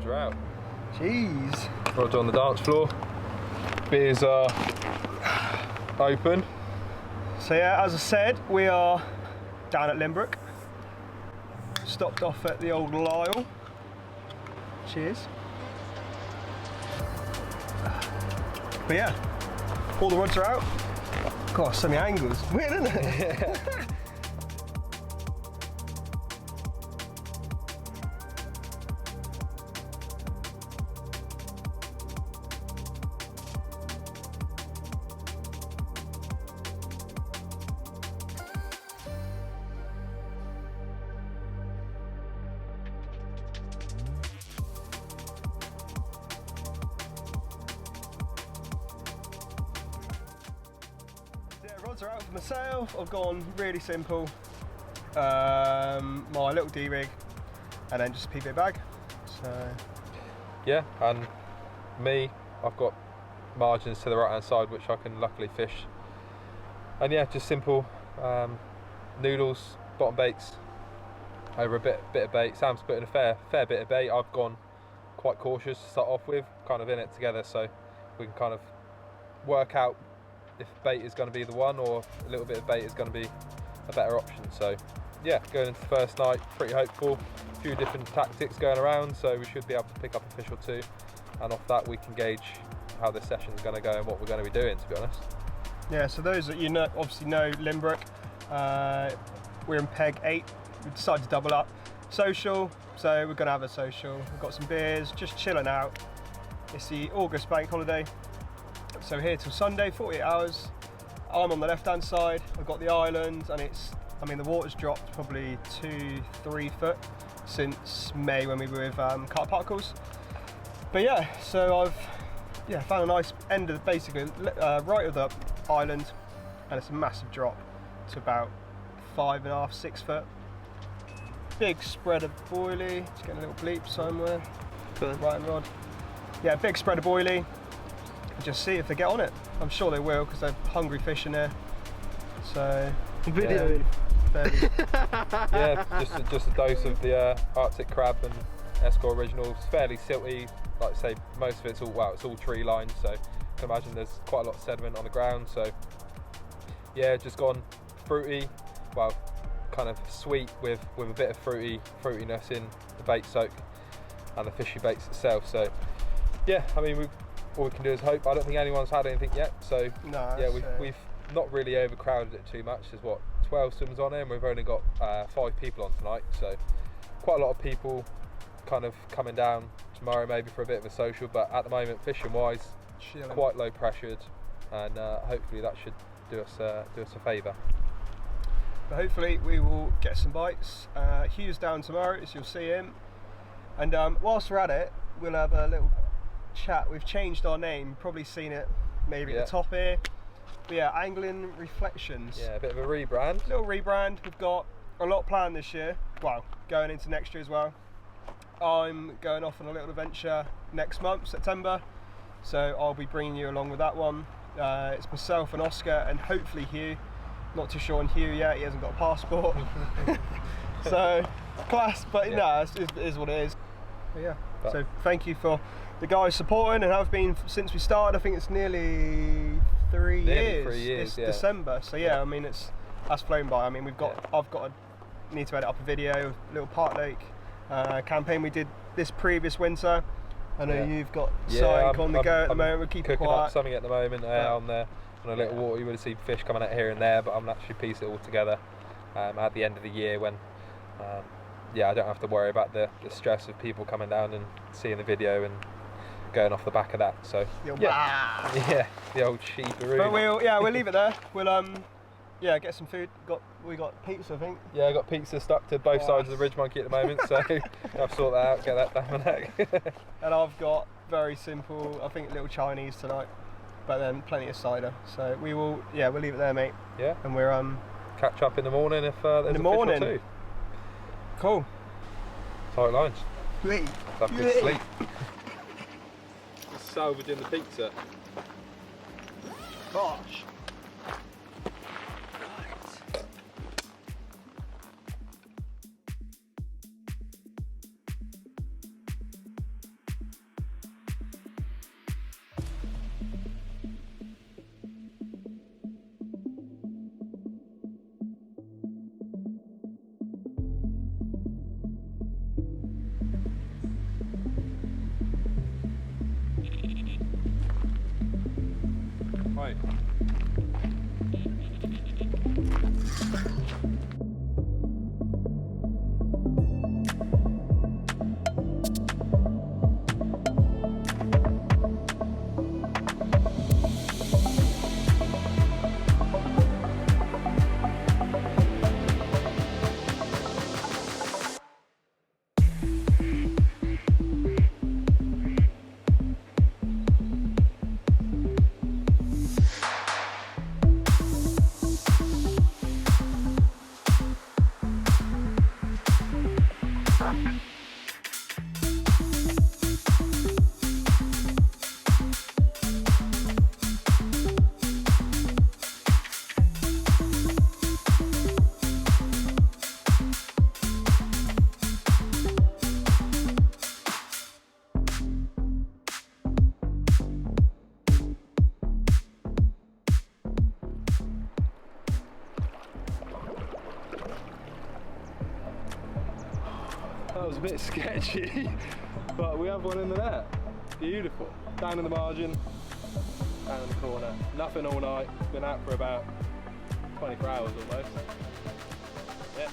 rods are out. Jeez. Rods on the dance floor. Beers are open. So yeah, as I said, we are down at Linbrook. Stopped off at the old Lyle. Cheers. But yeah, all the rods are out. God, so many angles. Weird, isn't it? Yeah. Rods are out for myself. I've gone really simple. My little D-rig and then just a PVA bag. So Yeah, and me, I've got margins to the right hand side which I can luckily fish. And yeah, just simple noodles, bottom baits over a bit of bait. Sam's put in a fair bit of bait. I've gone quite cautious to start off with, kind of in it together, so we can kind of work out if bait is going to be the one or a little bit of bait is going to be a better option. So yeah, going into the first night, pretty hopeful. A few different tactics going around, so we should be able to pick up a fish or two, and off that we can gauge how the session's going to go and what we're going to be doing, to be honest. yeah, so those that you know, obviously know Linbrook, we're in peg 8. We decided to double up. Social, so we're going to have a social. We've got some beers, just chilling out. It's the August bank holiday. So we're here till Sunday, 48 hours. I'm on the left hand side, I've got the island, and the water's dropped probably 2-3 foot since May when we were with Carp Particles. But yeah, so I've found a nice end of basically right of the island, and it's a massive drop to about 5.5, 6 foot. Big spread of boilie, just getting a little bleep somewhere. Right and rod. Yeah, big spread of boilie. Just see if they get on it. I'm sure they will because they're hungry fish in there. So Videoing. Yeah, just a dose of the Arctic crab and Escort Originals. Fairly silty, like I say, most of it's all tree lined, so you can imagine there's quite a lot of sediment on the ground. So yeah, just gone fruity, well, kind of sweet with a bit of fruitiness in the bait soak and the fishy baits itself. So yeah, I mean, all we can do is hope. I don't think anyone's had anything yet, so no, yeah, we've not really overcrowded it too much. There's 12 swims on here, and we've only got 5 people on tonight, so quite a lot of people kind of coming down tomorrow maybe for a bit of a social. But at the moment, fishing wise, chilling. Quite low pressured, and hopefully that should do us a favour. But hopefully we will get some bites. Hugh's down tomorrow, so you'll see him. And whilst we're at it, we'll have a little chat. We've changed our name, you've probably seen it maybe at the top here. But yeah, Angling Reflections. Yeah, a bit of a rebrand. Little rebrand. We've got a lot planned this year. Well, going into next year as well. I'm going off on a little adventure next month, September. So I'll be bringing you along with that one. It's myself and Oscar and hopefully Hugh. Not too sure on Hugh yet, he hasn't got a passport. So, class, but no, it is what it is. But yeah, so thank you for the guys supporting and have been since we started. I think it's nearly 3 years this December. So yeah, I mean that's flown by. I mean need to edit up a video, a little Park Lake campaign we did this previous winter. I know you've got something on the go at the moment. We're keeping cooking quiet. up something at the moment on there on a little water. You would have seen fish coming out here and there, but I'm actually piecing it all together at the end of the year when I don't have to worry about the stress of people coming down and seeing the video and going off the back of that. So the old sheeparoo. But we'll leave it there. We'll get some food. We got pizza, I think. Yeah, I got pizza stuck to both sides of the ridge monkey at the moment, so I've sorted that out, get that down my neck. And I've got very simple, I think little Chinese tonight, but then plenty of cider. So we'll leave it there, mate. Yeah. And we're catch up in the morning if there's a fish or two. Cool. Tight lines. Sweet. Have a good sleep. Salvaging the pizza. Gosh. go. That was a bit sketchy, but we have one in the net. Beautiful. Down in the margin, down in the corner. Nothing all night. Been out for about 24 hours almost. Yeah.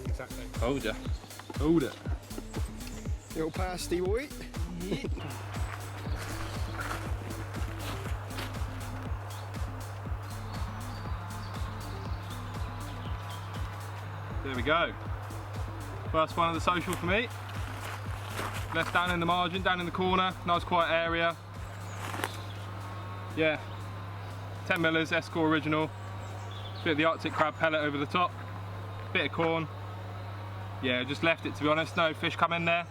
Exactly. Hold ya. Hold it. Little pasty boy. There we go. First one of the social for me. Left down in the margin, down in the corner. Nice quiet area. Yeah. 10 millers, Escort original. Bit of the Arctic crab pellet over the top. Bit of corn. Yeah, just left it, to be honest. No fish come in there.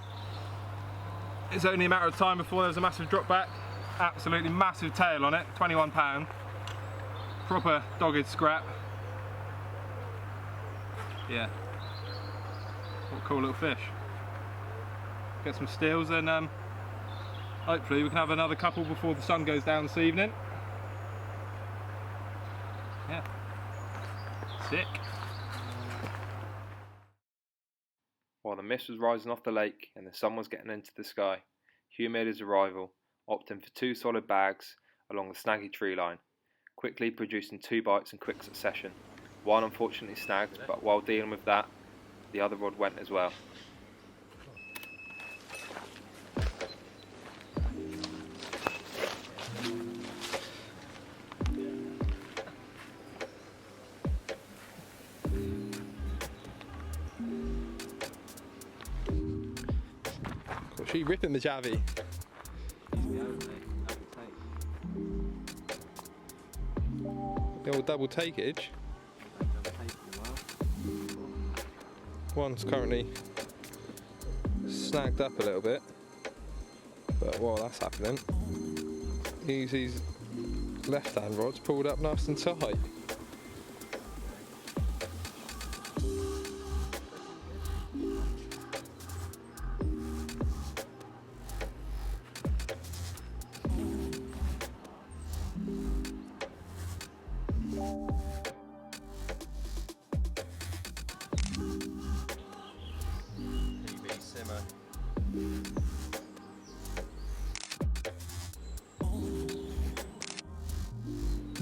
It's only a matter of time before there's a massive drop back. Absolutely massive tail on it, 21 pound. Proper dogged scrap. Yeah. What a cool little fish. Get some steels and hopefully we can have another couple before the sun goes down this evening. Yeah. Sick. While the mist was rising off the lake and the sun was getting into the sky, Hugh made his arrival, opting for 2 solid bags along the snaggy tree line, quickly producing 2 bites in quick succession. One unfortunately snagged, but while dealing with that, the other rod went as well. She ripping the javvy. The old double takeage. One's currently snagged up a little bit, but while that's happening, use these left-hand rods pulled up nice and tight.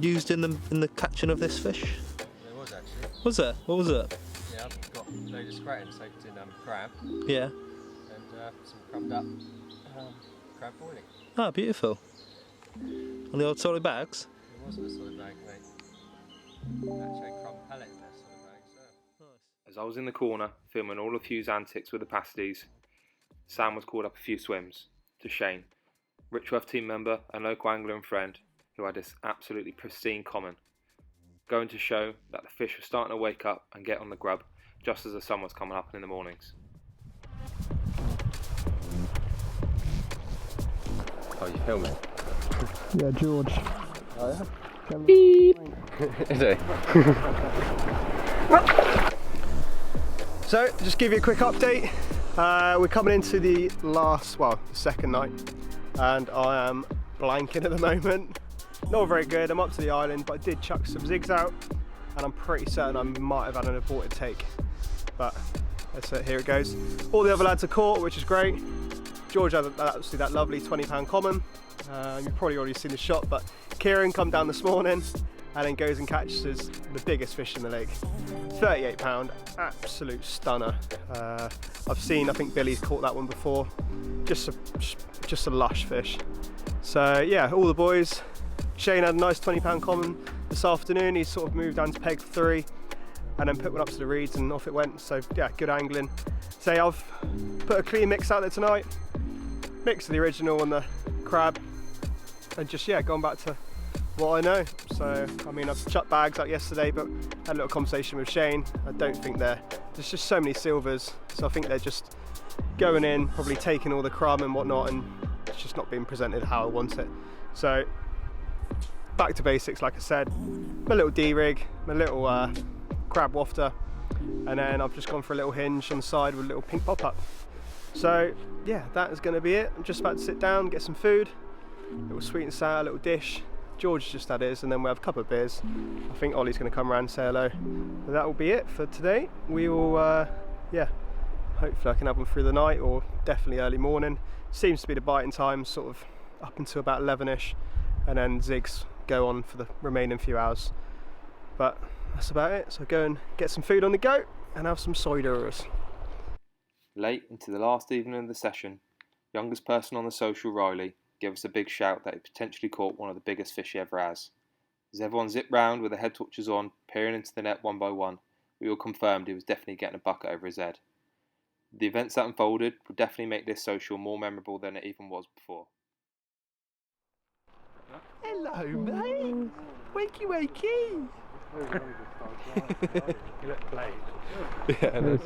Used in the catching of this fish? There was actually. Was there? What was it? Yeah, I've got a load of scratting soaked in crab. Yeah. And some crumbed up crab boiling. Ah, beautiful. On the old solid bags? It wasn't a solid bag, mate. Actually, a crumb pellet in there, solid bag. So. Nice. As I was in the corner filming all of Hugh's antics with the pasties, Sam was called up a few swims to Shane, Richworth team member and local angler and friend, who had this absolutely pristine common, going to show that the fish were starting to wake up and get on the grub just as the sun was coming up in the mornings. Oh, you filming? Yeah, George. Oh, yeah? Beep. Is it? So, just give you a quick update. We're coming into the second night, and I am blanking at the moment. Not very good. I'm up to the island, but I did chuck some zigs out, and I'm pretty certain I might have had an aborted take. But that's it, here it goes. All the other lads are caught, which is great. George had obviously that lovely £20 common. You've probably already seen the shot, but Kieran come down this morning and then goes and catches the biggest fish in the lake. £38, absolute stunner. I think Billy's caught that one before. Just a lush fish. So yeah, all the boys. Shane had a nice £20 common this afternoon. He's sort of moved down to peg 3 and then put one up to the reeds and off it went. So yeah, good angling. So I've put a clean mix out there tonight. Mix of the original and the crab, and just gone back to what I know. So I mean, I've chucked bags out yesterday, but had a little conversation with Shane. I don't think there's just so many silvers, so I think they're just going in, probably taking all the crumb and whatnot, and it's just not being presented how I want it. So back to basics, like I said, my little D-rig, my little crab wafter, and then I've just gone for a little hinge on the side with a little pink pop-up. So yeah, that is going to be it. I'm just about to sit down, get some food, a little sweet and sour, little dish. George just had his, and then we have a couple of beers. I think Ollie's going to come around and say hello. But that will be it for today. We will, hopefully I can have them through the night, or definitely early morning. Seems to be the biting time, sort of up until about 11ish, and then zigs go on for the remaining few hours. But that's about it. So go and get some food on the go and have some cideros. Late into the last evening of the session, youngest person on the social, Riley, gave us a big shout that he potentially caught one of the biggest fish he ever has. As everyone zipped round with their head torches on, peering into the net one by one, we all confirmed he was definitely getting a bucket over his head. The events that unfolded will definitely make this social more memorable than it even was before. Hello, mate. Wakey, wakey. You look played. Yeah, no.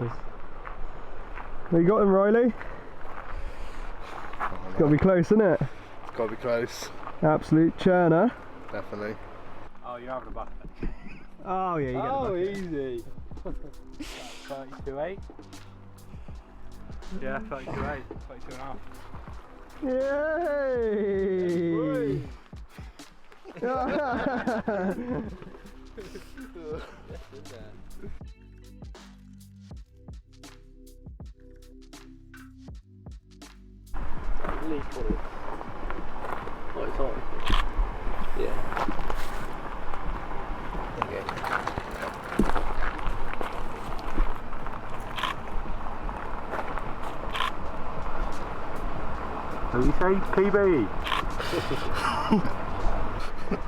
You got him, Riley? It's got to be close, isn't it? It's got to be close. Absolute churner. Definitely. Oh, you're having a bucket. Oh yeah, you get the bucket. Easy. 32.8. Yeah, 32.8. 32.5. Yay! Leak on it. Oh, it's on. Yeah. Okay. What do you say, PB?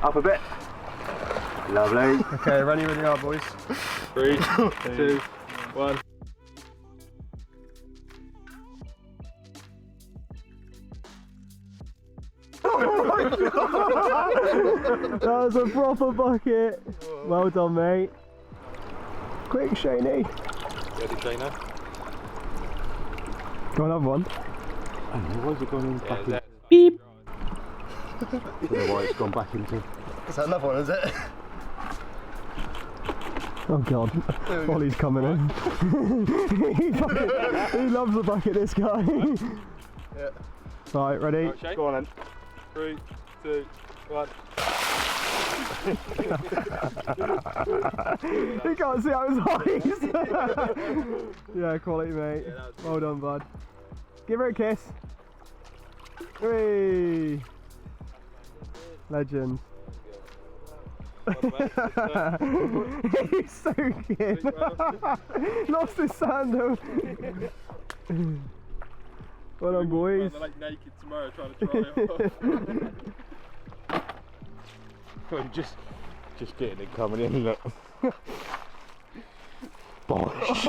Up a bit. Lovely. Okay, ready when you are, boys. 3, 2, 1. That was a proper bucket. Well done, mate. Quick, Shaney. Ready, trainer? Got another one. I don't know, why has it gone in back in? Beep. I don't know why it's gone back into. Is that another one, is it? Oh god, Ollie's coming in. He loves the bucket, this guy. Yeah. Right, ready? Right, Shane? Go on then. 3, 2, 1. You can't see out his eyes. Yeah, quality, mate. Yeah, that was well done, bud. Give her a kiss. Hey. Legend. He's so good. Lost his sandal. Well done, boys. They're like naked tomorrow trying to try it. Just getting it coming in, look. Bosh.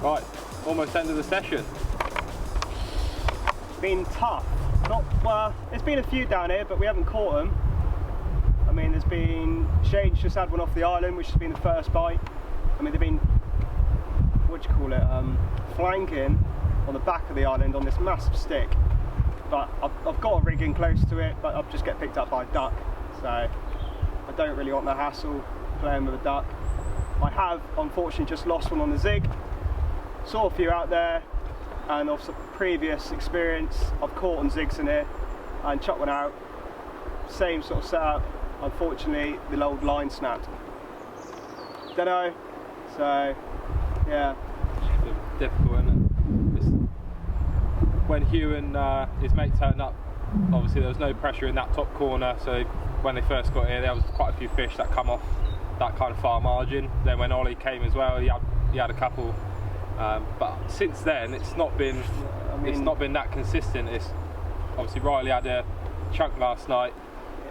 Right, almost end of the session. been tough. Not well. There's been a few down here, but we haven't caught them. I mean, there's been Shane's just had one off the island, which has been the first bite. I mean, they've been, what do you call it, flanking on the back of the island on this massive stick. But I've got a rig in close to it, but I'll just get picked up by a duck. So I don't really want the hassle playing with a duck. I have unfortunately just lost one on the zig. Saw a few out there, and off some previous experience, I've caught on zigs in here and chucked one out. Same sort of setup. Unfortunately, the old line snapped. Don't know. So yeah. It's a bit difficult, isn't it? When Hugh and his mate turned up, obviously there was no pressure in that top corner, so when they first got here there was quite a few fish that come off that kind of far margin. Then when Ollie came as well, he had a couple, but since then it's not been that consistent. It's obviously Riley had a chunk last night,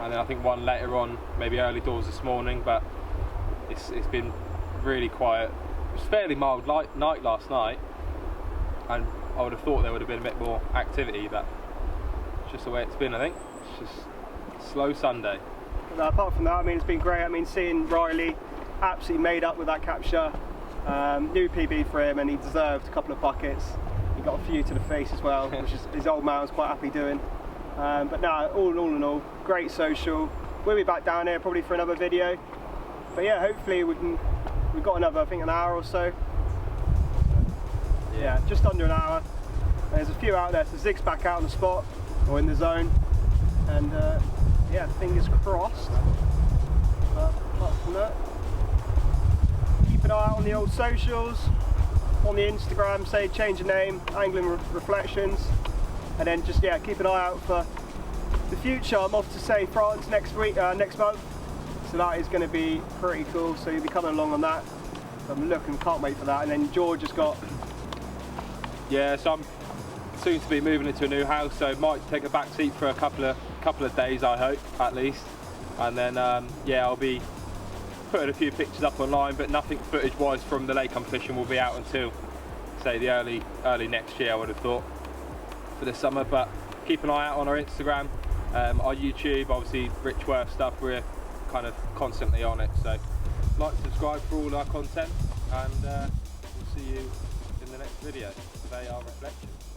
and then I think one later on, maybe early doors this morning, but it's been really quiet. It was a fairly mild night last night, and I would have thought there would have been a bit more activity, but it's just the way it's been, I think. It's just slow Sunday. No, apart from that, I mean, it's been great. I mean, seeing Riley absolutely made up with that capture. New PB for him, and he deserved a couple of buckets. He got a few to the face as well, which is his old man was quite happy doing. But no, all in all, great social. We'll be back down here probably for another video. But yeah, hopefully we've got another, I think, an hour or so. Yeah, just under an hour. There's a few out there, so Zig's back out on the spot, or in the zone. And yeah, fingers crossed. But apart from that, keep an eye out on the old socials. On the Instagram, say change the name, Angling Reflections. And then just, yeah, keep an eye out for the future. I'm off to, say, France next month. So that is going to be pretty cool. So you'll be coming along on that. So I'm looking, can't wait for that. And then George has got... Yeah, so I'm soon to be moving into a new house, so might take a back seat for a couple of days, I hope, at least. And then yeah, I'll be putting a few pictures up online, but nothing footage-wise from the lake I'm fishing will be out until, say, the early next year, I would have thought, for this summer. But keep an eye out on our Instagram, our YouTube, obviously Richworth stuff. We're kind of constantly on it, so like, subscribe for all our content, and we'll see you in the next video. They are reflections.